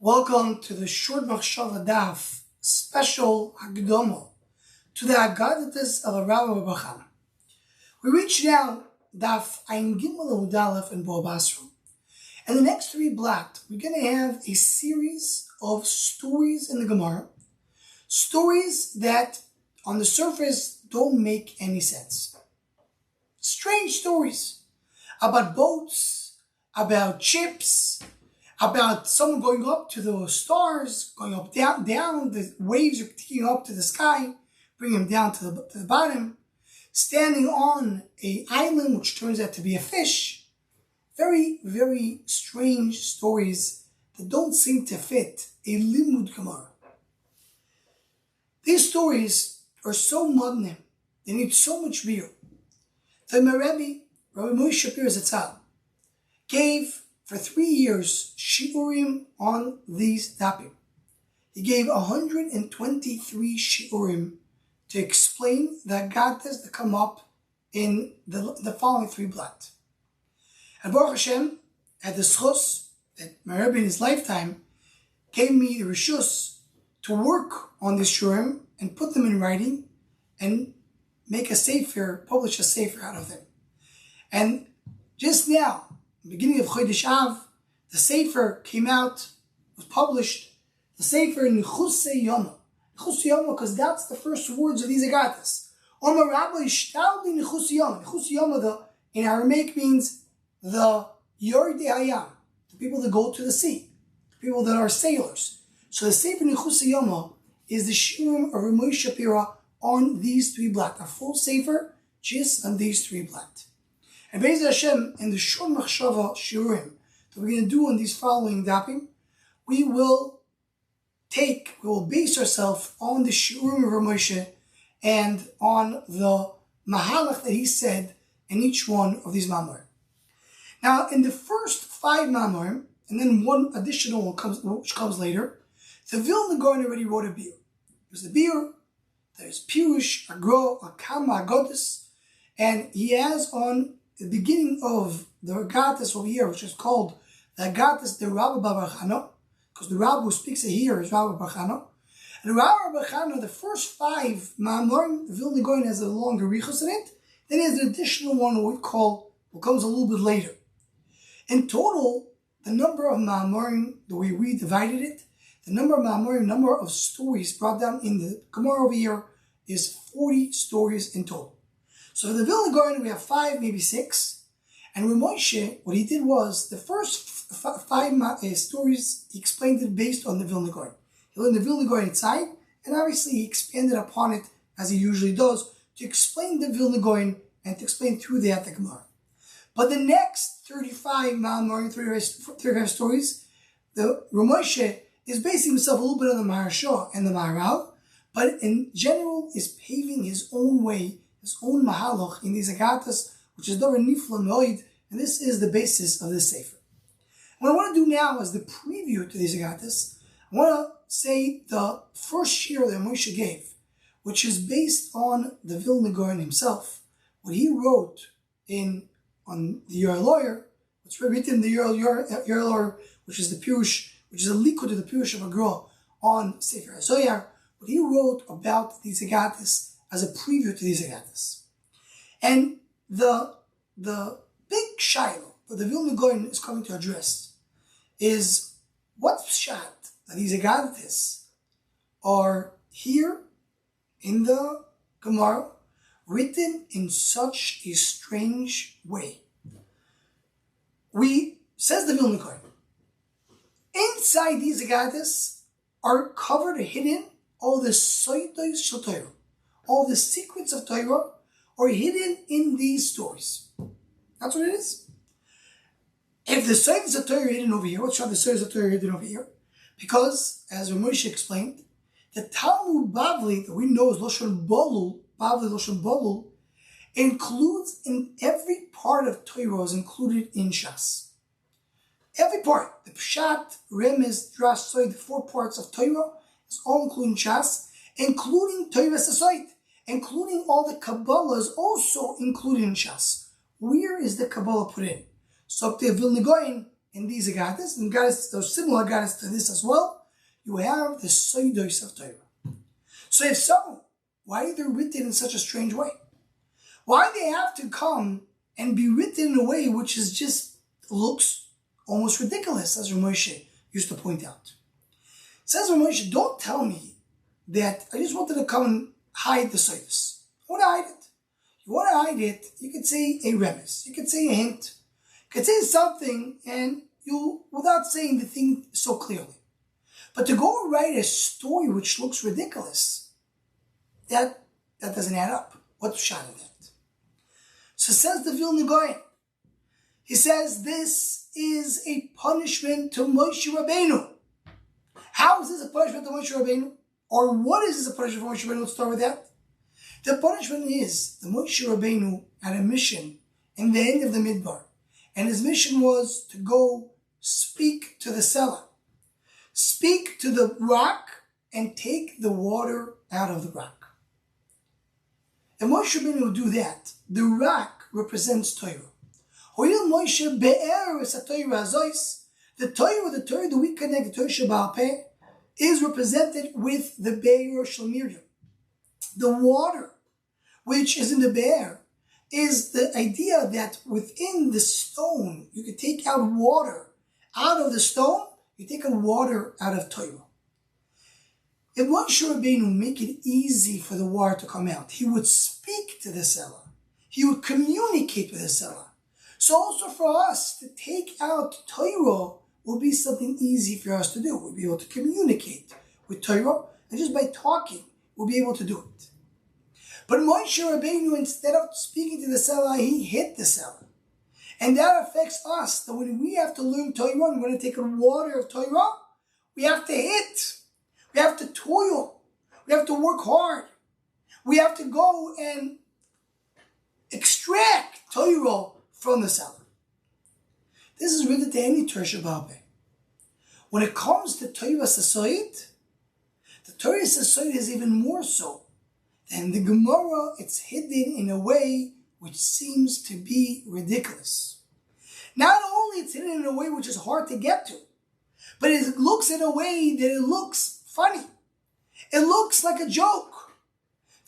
Welcome to the Short Machshava Daf special Hagdomo to the Agados of Raba. We reach now Daf Ein Gimel Udalef and Basra. And the next three blocks, we're going to have a series of stories in the Gemara, stories that on the surface don't make any sense. Strange stories about boats, about ships, about someone going up to the stars, going up, down, the waves are taking up to the sky, bringing them down to the bottom, standing on an island which turns out to be a fish. Very, very strange stories that don't seem to fit a limud Gemara. These stories are so modern, they need so much beer. The Rabbi Moshe Shapir Zatzal, gave for 3 years shiurim on these dapim. He gave 123 shiurim to explain the Agados that come up in the following three blot. And Baruch Hashem had the schus that my Rebbe in his lifetime gave me the reshus to work on these shiurim and put them in writing and make a sefer, publish a sefer out of them. And just now, beginning of Chodesh Av, the Sefer came out, was published, the Sefer Nechusei Yoma. Nechusei Yoma, because that's the first words of these Agados. Omer Raba Ishtalbi Nechusei Yoma. Nechusei Yoma, in Aramaic, means the Yordei Hayam, the people that go to the sea, the people that are sailors. So the Sefer Nechusei Yoma is the Shiurim of Rav Moshe Shapira on these three blot, a full Sefer just on these three blot. And Be'ez Hashem, in the Short Machshava Shiurim that we're going to do on these following dapim, we will base ourselves on the Shiurim of Rav Moshe and on the Mahalach that he said in each one of these Ma'amorim. Now, in the first 5 Ma'amorim, and then one additional one which comes later, the Vilna Gaon already wrote a beer. There's the beer, there's Pirush, Agro, Akama, Agados, and he has on the beginning of the Agados over here, which is called the Agados the Raba, because the Raba who speaks it here is Raba. And Raba, the first 5 Ma'amorim, the Vilna Gaon has a longer richos in it. Then he has an additional one what comes a little bit later. In total, the number of Ma'amorim, the way we divided it, the number of Ma'amorim, number of stories brought down in the Gemara over here is 40 stories in total. So for the Vilna Gaon, we have 5, maybe 6. And with Moshe, what he did was, the first 5 stories, he explained it based on the Vilna Gaon. He learned the Vilna Gaon inside, and obviously he expanded upon it, as he usually does, to explain the Vilna Gaon and to explain through the Gemara. But the next 35 Ma'amorim, 35 stories, the Rav Moshe is basing himself a little bit on the Maharsha and the Maharal, but in general is paving his own way, his own mahalach in these Agados, which is Dor Nifla Moed, and this is the basis of this Sefer. What I want to do now is the preview to these Agados. I want to say the first shir that Moshe gave, which is based on the Vilna Gaon himself, what he wrote on the Yer Lawyer, what's written in the Yer Lawyer, which is the Pirush, which is a likud to the Pirush of Agro on Sefer HaZoyar, what he wrote about these Agados as a preview to these Agados. And the big shiloh that the Vilna Gaon is coming to address is what pshat that these Agados are here in the Gemara written in such a strange way. Says the Vilna Gaon, inside these Agados are covered or hidden all the soitos shel Torah. All the secrets of Torah are hidden in these stories. That's what it is. If the soitos of Torah are hidden over here, what's the soitos of Torah are hidden over here? Because, as Rav Moshe explained, the Talmud Bavli that we know as Lashon Bolul, Bavli Lashon Bolul, includes in every part of Torah is included in Shas. Every part, the Pshat, Remez, Drash, Soid, the 4 parts of Torah is all included in Shas, including Torah Sasoid, including all the Kabbalah is also included in Shas. Where is the Kabbalah put in? So up to Vilna Gaon, in these Agados, and Agados, those similar Agados to this as well, you have the Soidos of Torah. So if so, why are they written in such a strange way? Why do they have to come and be written in a way which is just looks almost ridiculous, as Ramoshe used to point out? Says Ramoshe, don't tell me that I just wanted to come and hide the Soidos. I want to hide it. You want to hide it, you could say a remes, you could say a hint, you could say something, and you, without saying the thing so clearly. But to go and write a story which looks ridiculous, that doesn't add up. What's shot in that? So says the Vilna Gaon. He says this is a punishment to Moshe Rabbeinu. How is this a punishment to Moshe Rabbeinu? Or what is this a punishment for Moshe Rabbeinu? Let's start with that. The punishment is the Moshe Rabbeinu had a mission in the end of the Midbar. And his mission was to go speak to the cellar. Speak to the rock and take the water out of the rock. And Moshe Rabbeinu would do that. The rock represents Torah. The Torah that we connect, the Torah Shebaal Peh, is represented with the Be'er Shel Miriam. The water, which is in the Be'er, is the idea that within the stone, you can take out water. Out of the stone, you take out water out of Torah. If Moshe Rabbeinu make it easy for the water to come out, he would speak to the cellar. He would communicate with the cellar. So also for us to take out Torah will be something easy for us to do. We'll be able to communicate with Torah, and just by talking, we'll be able to do it. But Moshe Rabbeinu, instead of speaking to the cellar, he hit the cellar. And that affects us, that when we have to learn Torah, and we're going to take the water of Torah, we have to hit. We have to toil. We have to work hard. We have to go and extract Torah from the cellar. This is written to any Torah Shebaal Peh. When it comes to Torah Sasoid, the Torah Sasoid is even more so. And the Gemara, it's hidden in a way which seems to be ridiculous. Not only it's hidden in a way which is hard to get to, but it looks in a way that it looks funny. It looks like a joke.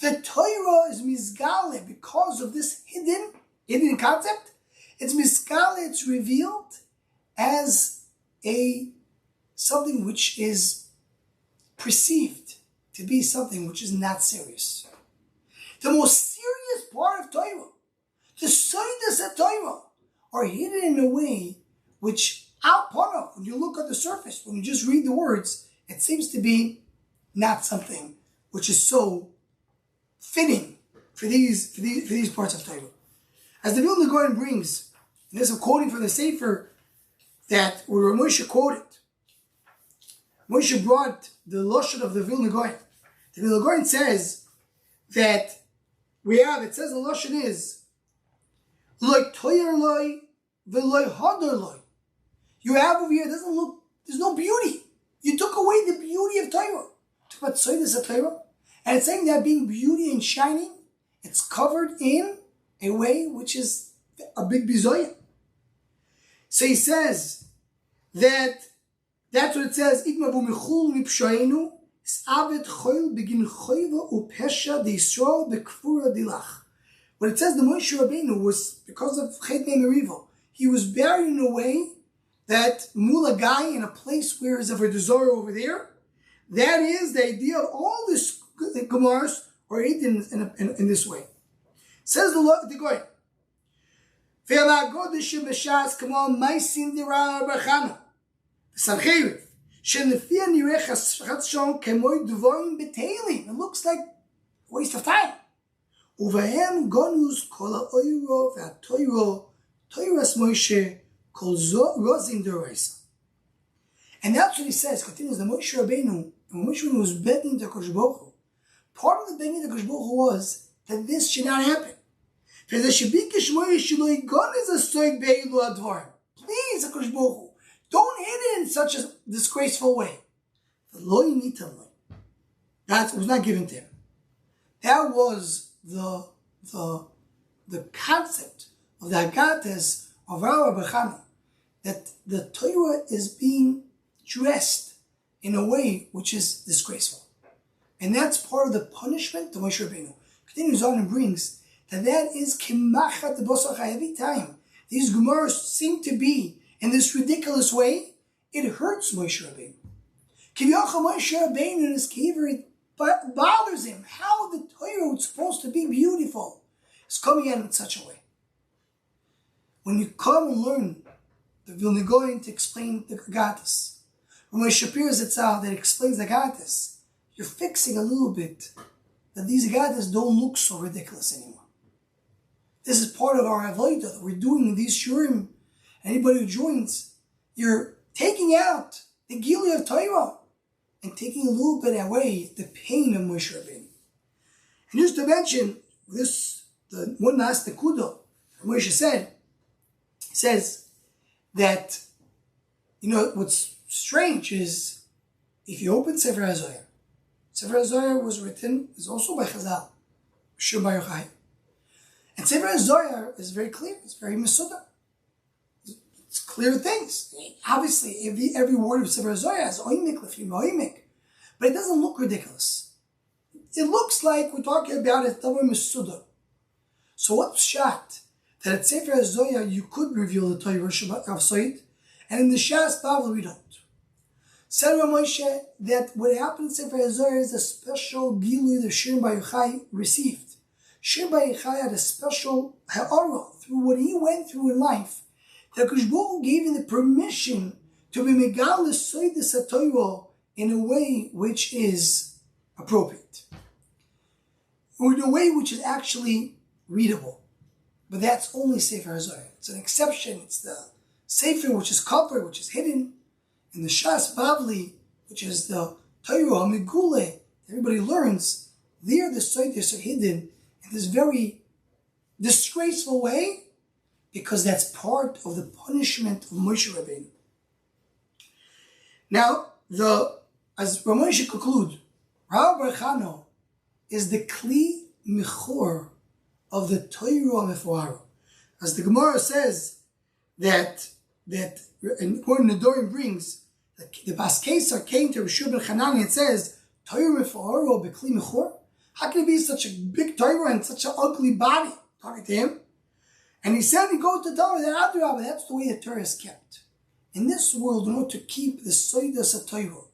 The Torah is mizgale because of this hidden concept. It's mizgale, it's revealed as something which is perceived to be something which is not serious. The most serious part of Torah, the Soidos of Torah, are hidden in a way which, when you look at the surface, when you just read the words, it seems to be not something which is so fitting for these parts of Torah. As the Vilna Gaon brings, and this is quoting from the Sefer that where Moshe quoted, Moshe brought the Lashon of the Vilna Gaon. The Vilna Gaon says that it says the Lashon is, Loi toyer loi, v'loi hadar loi. You have over here, it doesn't look, there's no beauty. You took away the beauty of Torah. Took about Soidos of Torah. And it's saying that being beauty and shining, it's covered in a way which is a big bizoya. So he says that's what it says, Ikmavu michul mipshoenu, s'avet choil begin choiva upesha de'Yisrael bekfura dilach. When it says the Moshe Rabbeinu was, because of Chet Merivo, he was buried in a way that mula guy in a place where is a Avodah over there. That is the idea of all this Gemaras are eaten in this way. Says the Goy. Ve'alagodesh b'shas kamal ma'asin dira b'chana. Sancheriv. Shenefia nireh chatzon kemoy dvorim b'teilim. It looks like a waste of time. Uvahem gonus kol ha'oiro ve'atoiro toiras Moshe kol rozin d'oraisa. And that's what he says. Continues the Moshe Rabbeinu. When Moshe Rabbeinu was begging the Kosh Baruch Hu, part of the begging the Kosh Baruch Hu was that this should not happen. Please, Kosh Baruch Hu, don't hit it in such a disgraceful way. That was not given to him. That was the concept of the Agados of our Rabbi Chanah, that the Torah is being dressed in a way which is disgraceful. And that's part of the punishment of Moshe Rabbeinu. Continues on and brings that is kimachat b'osach. Every time these Gemaras seem to be in this ridiculous way, it hurts Moshe Rabbeinu. Kiviyachal Moshe Rabbeinu in his kever, it bothers him how the Torah was supposed to be beautiful is coming out in such a way. When you come and learn the Vilna Gaon to explain the Agados, when Shapir Zatzal that explains the Agados, you're fixing a little bit that these Agados don't look so ridiculous anymore. This is part of our avodah that we're doing in these shurim. Anybody who joins, you're taking out the Gili of Torah and taking a little bit away the pain of Moshe Rabbeinu. And just to mention this, the one last nekuda, Moshe said, he says that, what's strange is if you open Sefer HaZohar, Sefer HaZohar was written, is also by Chazal, Shur Bar Yochai. And Sefer HaZohar is very clear, it's very mesuda. It's clear things. Obviously, every word of Sefer HaZohar has oimik, lefim oimik, but it doesn't look ridiculous. It looks like we're talking about a tavar mesuda. So what's shot? That at Sefer HaZohar you could reveal the Torah of Said, and in the Shas Bava we don't. Said Moshe that what happened in Sefer HaZohar is a special gilui the Shir Bar Yochai received. Shir Bar Yochai had a special ha'ara through what he went through in life. That Kosh Baruch gave him the permission to be megal the Said the Torah in a way which is appropriate, or in a way which is actually readable. But that's only Sefer HaZohar. It's an exception. It's the Sefer which is covered, which is hidden. And the Shas Bavli, which is the Torah HaMegule, everybody learns, there the Soides are hidden in this very disgraceful way, because that's part of the punishment of Moshe Rabbeinu. Now, as Ramoshe conclude, Raba Bar Chanah is the Kli Mechor of the Torah Mefuara. As the Gemara says that and according to Dorim brings, the Bas Kesar came to Rishur ben Hanani and says, Torah Mefuara Bekli Mechor? How can it be such a big Torah and such an ugly body? Talking to him. And he said, he goes to tell her that Adrabah, that's the way the Torah is kept. In this world, in order to keep the Soidas of Torah,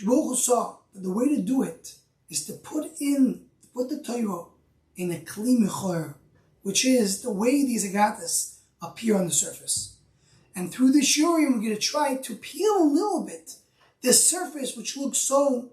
Baruch saw that the way to do it is to put the Torah in a Kli Mechor, which is the way these Agados appear on the surface. And through the Shurim, we're going to try to peel a little bit this surface which looks so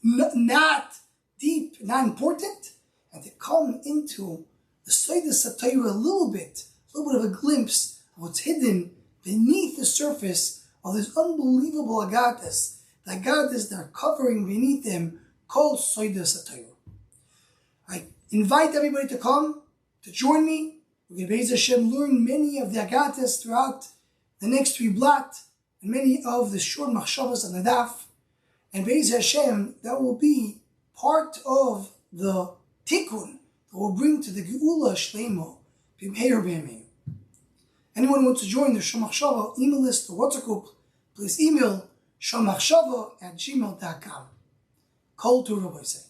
not deep, not important, and to come into the Soidas of Torah a little bit of a glimpse of what's hidden beneath the surface of this unbelievable Agados, the Agados that are covering beneath them, called Soidas of Torah. I invite everybody to come, to join me. We're going to, Be'ez Hashem, learn many of the Agados throughout the next 3 blat, and many of the short machshavos on the daf. And Be'ez Hashem, that will be part of the tikkun that will bring to the Geula Shleimo, B'meir B'yamein. Anyone who wants to join the Shom Machshava email list, the WhatsApp group, please email shommachshava@gmail.com. Kol tu Rabbi say.